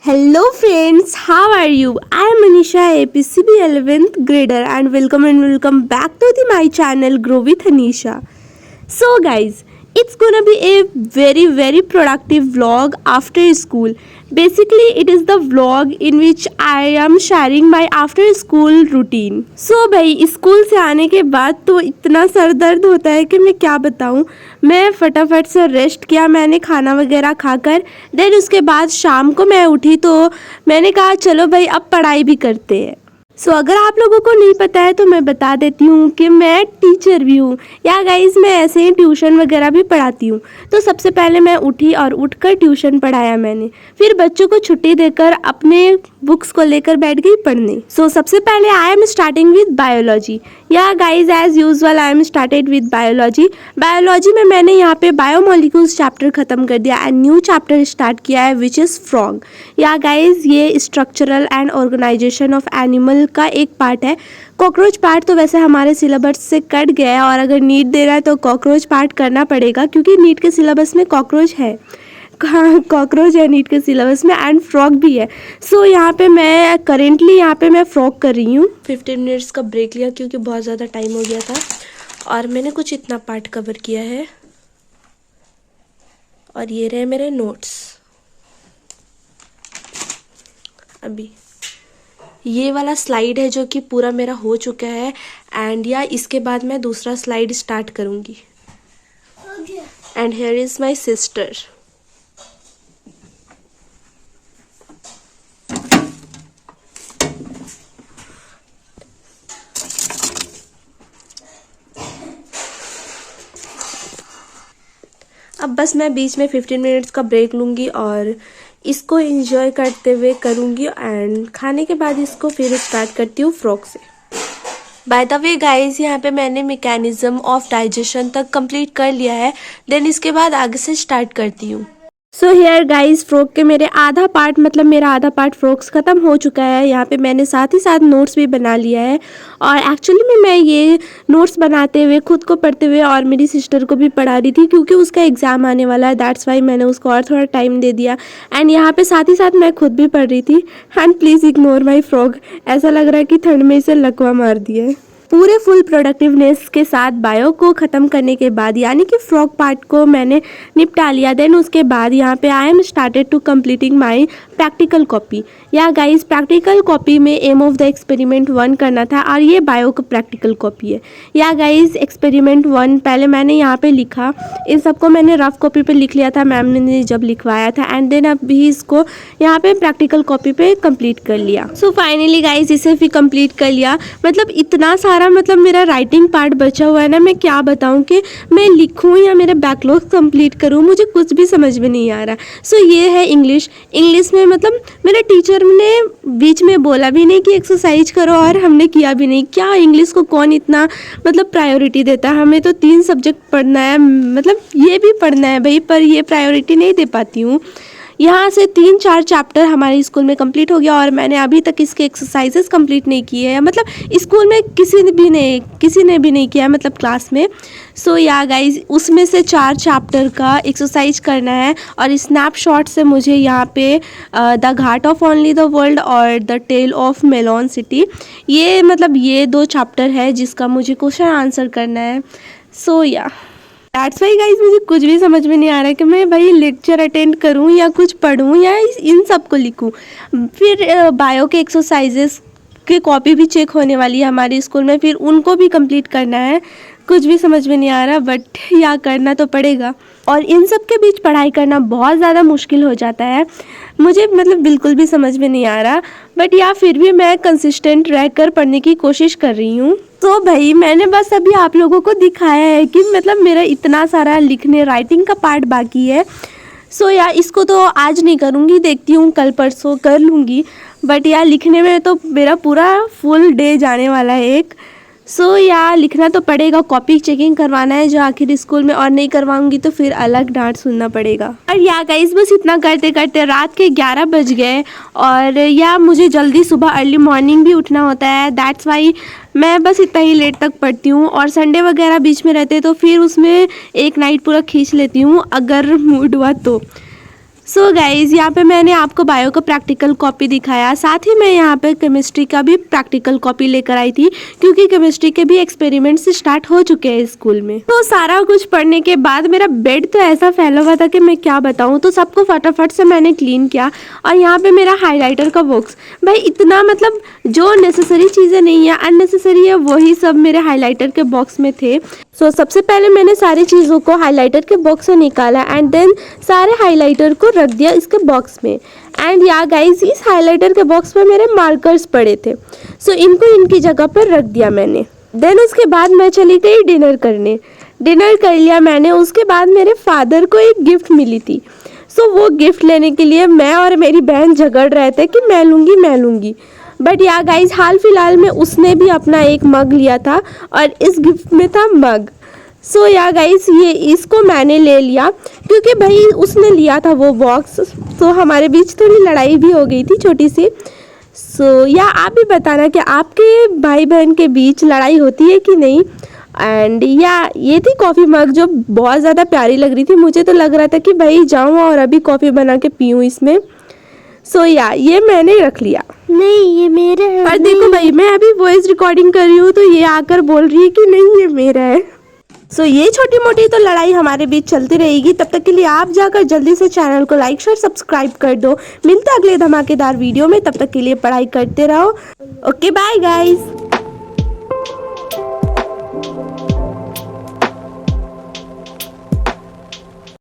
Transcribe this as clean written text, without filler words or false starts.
Hello friends, how are you? I am Anisha, APCB 11th grader and welcome back to my channel Grow with Anisha. So guys, it's gonna be a very productive vlog after school. Basically, it is the vlog in which I am sharing my after school routine. So भाई school से आने के बाद तो इतना sir दर्द होता है कि मैं क्या बताऊं। मैं फटाफट से रेस्ट किया, मैंने खाना वगैरह खाकर देन उसके बाद शाम को मैं उठी तो मैंने कहा चलो भाई अब पढ़ाई भी करते हैं। सो अगर आप लोगों को नहीं पता है तो मैं बता देती हूँ कि मैं टीचर भी हूँ या गाइज मैं ऐसे ही ट्यूशन वगैरह भी पढ़ाती हूँ। तो सबसे पहले मैं उठी और उठकर ट्यूशन पढ़ाया मैंने, फिर बच्चों को छुट्टी देकर अपने बुक्स को लेकर बैठ गई पढ़ने। सो सबसे पहले I am starting with biology. Yeah guys as usual I am started with biology. Biology में मैंने यहाँ पे बायोमोलिक्यूल्स चैप्टर खत्म कर दिया एंड न्यू चैप्टर स्टार्ट किया है which is frog. Yeah guys ये structural and organisation of animal का एक पार्ट है। कॉकरोच पार्ट तो वैसे हमारे सिलेबस से कट गया है और अगर नीट दे रहा है तो कॉकरोच पार्ट करना पड़ेगा क्योंकि नीट के सिलेबस में कॉकरोच है। कॉकरोच है नीट के सिलेबस में एंड फ्रॉग भी है। सो यहाँ पे मैं करेंटली यहाँ पे मैं फ्रॉग कर रही हूँ। 15 मिनट्स का ब्रेक लिया क्योंकि बहुत ज़्यादा टाइम हो गया था और मैंने कुछ इतना पार्ट कवर किया है और ये रहे मेरे नोट्स। अभी ये वाला स्लाइड है जो कि पूरा मेरा हो चुका है एंड या इसके बाद मैं दूसरा स्लाइड स्टार्ट करूँगी। And here is my sister. अब बस मैं बीच में 15 मिनट्स का ब्रेक लूँगी और इसको एंजॉय करते हुए करूँगी एंड खाने के बाद इसको फिर स्टार्ट करती हूँ फ्रॉग से। बाय द वे गाइस, यहाँ पे मैंने मैकेनिज्म ऑफ डाइजेशन तक कंप्लीट कर लिया है, देन इसके बाद आगे से स्टार्ट करती हूँ। सो हेयर गाइस, फ्रॉग के मेरे आधा पार्ट मतलब मेरा आधा पार्ट फ्रॉग्स ख़त्म हो चुका है। यहाँ पे मैंने साथ ही साथ नोट्स भी बना लिया है और एक्चुअली में मैं ये नोट्स बनाते हुए खुद को पढ़ते हुए और मेरी सिस्टर को भी पढ़ा रही थी क्योंकि उसका एग्ज़ाम आने वाला है, दैट्स वाई मैंने उसको और थोड़ा टाइम दे दिया। एंड यहाँ पे साथ ही साथ मैं खुद भी पढ़ रही थी। And please ignore my frog, ऐसा लग रहा है कि ठंड में इसे लकवा मार दिया है। पूरे फुल प्रोडक्टिवनेस के साथ बायो को ख़त्म करने के बाद यानी कि फ्रॉग पार्ट को मैंने निपटा लिया। देन उसके बाद यहाँ पे I am started to completing my practical copy. Yeah guys, practical copy में एम ऑफ द एक्सपेरिमेंट 1 करना था और ये बायो का प्रैक्टिकल कॉपी है। या गाइस, एक्सपेरिमेंट 1 पहले मैंने यहाँ पे लिखा, इन सबको मैंने रफ कॉपी पे लिख लिया था मैम ने जब लिखवाया था एंड देन अभी इसको यहाँ पे प्रैक्टिकल कॉपी पे कंप्लीट कर लिया। सो फाइनली गाइस, इसे भी कंप्लीट कर लिया। मतलब इतना सारा मतलब मेरा राइटिंग पार्ट बचा हुआ है ना, मैं क्या बताऊँ कि मैं लिखूँ या मेरे बैकलॉग कंप्लीट करूँ, मुझे कुछ भी समझ में नहीं आ रहा। सो ये है इंग्लिश। इंग्लिश में मतलब मेरे टीचर ने बीच में बोला भी नहीं कि एक्सरसाइज करो और हमने किया भी नहीं। क्या इंग्लिश को कौन इतना मतलब प्रायोरिटी देता है? हमें तो 3 सब्जेक्ट पढ़ना है, मतलब ये भी पढ़ना है भाई, पर ये प्रायोरिटी नहीं दे पाती हूँ। यहाँ से 3-4 चैप्टर हमारे स्कूल में कंप्लीट हो गया और मैंने अभी तक इसके एक्सरसाइजेस कंप्लीट नहीं किए हैं। मतलब स्कूल में किसी ने भी नहीं किया, मतलब क्लास में। सो या गाइज, उसमें से 4 चैप्टर का एक्सरसाइज करना है और स्नैपशॉट से मुझे यहाँ पे the Ghat of only the world और the tale of melon city, ये मतलब ये 2 चैप्टर है जिसका मुझे क्वेश्चन आंसर करना है। सो या दैट्स वाई गाइज, मुझे कुछ भी समझ में नहीं आ रहा है कि मैं भाई लेक्चर अटेंड करूं या कुछ पढ़ूं या इन सब को लिखूं। फिर बायो के एक्सरसाइजेस की कॉपी भी चेक होने वाली है हमारे स्कूल में, फिर उनको भी कंप्लीट करना है। कुछ भी समझ में नहीं आ रहा बट या करना तो पड़ेगा। और इन सब के बीच पढ़ाई करना बहुत ज़्यादा मुश्किल हो जाता है, मुझे मतलब बिल्कुल भी समझ में नहीं आ रहा बट या फिर भी मैं कंसिस्टेंट रहकर पढ़ने की कोशिश कर रही हूँ। तो भाई मैंने बस अभी आप लोगों को दिखाया है कि मतलब मेरा इतना सारा लिखने राइटिंग का पार्ट बाकी है। सो या इसको तो आज नहीं करूँगी, देखती हूँ कल परसों कर लूँगी, बट यार लिखने में तो मेरा पूरा फुल डे जाने वाला है एक। सो या लिखना तो पड़ेगा, कॉपी चेकिंग करवाना है जो आखिर स्कूल में, और नहीं करवाऊंगी तो फिर अलग डांट सुनना पड़ेगा। और या गाइस, बस इतना करते करते रात के 11 बज गए और या मुझे जल्दी सुबह अर्ली मॉर्निंग भी उठना होता है, दैट्स वाई मैं बस इतना ही लेट तक पढ़ती हूँ। और संडे वगैरह बीच में रहते तो फिर उसमें एक नाइट पूरा खींच लेती हूँ अगर मूड हुआ तो। सो गाइज यहाँ पे मैंने आपको बायो का प्रैक्टिकल कॉपी दिखाया, साथ ही मैं यहाँ पे केमिस्ट्री का भी प्रैक्टिकल कॉपी लेकर आई थी क्योंकि केमिस्ट्री के भी एक्सपेरिमेंट्स स्टार्ट हो चुके हैं स्कूल में। तो सारा कुछ पढ़ने के बाद मेरा बेड तो ऐसा फैला हुआ था कि मैं क्या बताऊँ, तो सबको फटाफट से मैंने क्लीन किया। और यहाँ पे मेरा हाईलाइटर का बॉक्स, भाई इतना मतलब जो नेसेसरी चीज़ें नहीं है अननेसेसरी है वही सब मेरे हाईलाइटर के बॉक्स में थे। सो सबसे पहले मैंने सारी चीज़ों को हाईलाइटर के बॉक्स से निकाला एंड देन सारे हाईलाइटर को रख दिया इसके बॉक्स में। एंड या गाइस इस हाईलाइटर के बॉक्स में मेरे मार्कर्स पड़े थे, सो इनको इनकी जगह पर रख दिया मैंने। देन उसके बाद मैं चली गई डिनर करने। डिनर कर लिया मैंने, उसके बाद मेरे फादर को एक गिफ्ट मिली थी। सो वो गिफ्ट लेने के लिए मैं और मेरी बहन झगड़ रहे थे कि मैं लूँगी। बट या गाइज हाल फिलहाल में उसने भी अपना एक मग लिया था और इस गिफ्ट में था मग। सो या गाइज ये इसको मैंने ले लिया क्योंकि भाई उसने लिया था वो बॉक्स। सो हमारे बीच थोड़ी लड़ाई भी हो गई थी छोटी सी। सो या आप भी बताना कि आपके भाई बहन के बीच लड़ाई होती है कि नहीं। एंड या ये थी कॉफ़ी मग जो बहुत ज़्यादा प्यारी लग रही थी, मुझे तो लग रहा था कि भाई जाऊँ और अभी कॉफ़ी बना के पीऊँ इसमें। सो या ये मैंने रख लिया। नहीं ये मेरा है। पर देखो भाई मैं अभी वॉइस रिकॉर्डिंग कर रही हूँ तो ये आकर बोल रही है कि नहीं ये मेरा है। सो ये छोटी मोटी तो लड़ाई हमारे बीच चलती रहेगी, तब तक के लिए आप जाकर जल्दी से चैनल को लाइक शेयर सब्सक्राइब कर दो। मिलते अगले धमाकेदार वीडियो में, तब तक के लिए पढ़ाई करते रहो। Okay bye guys.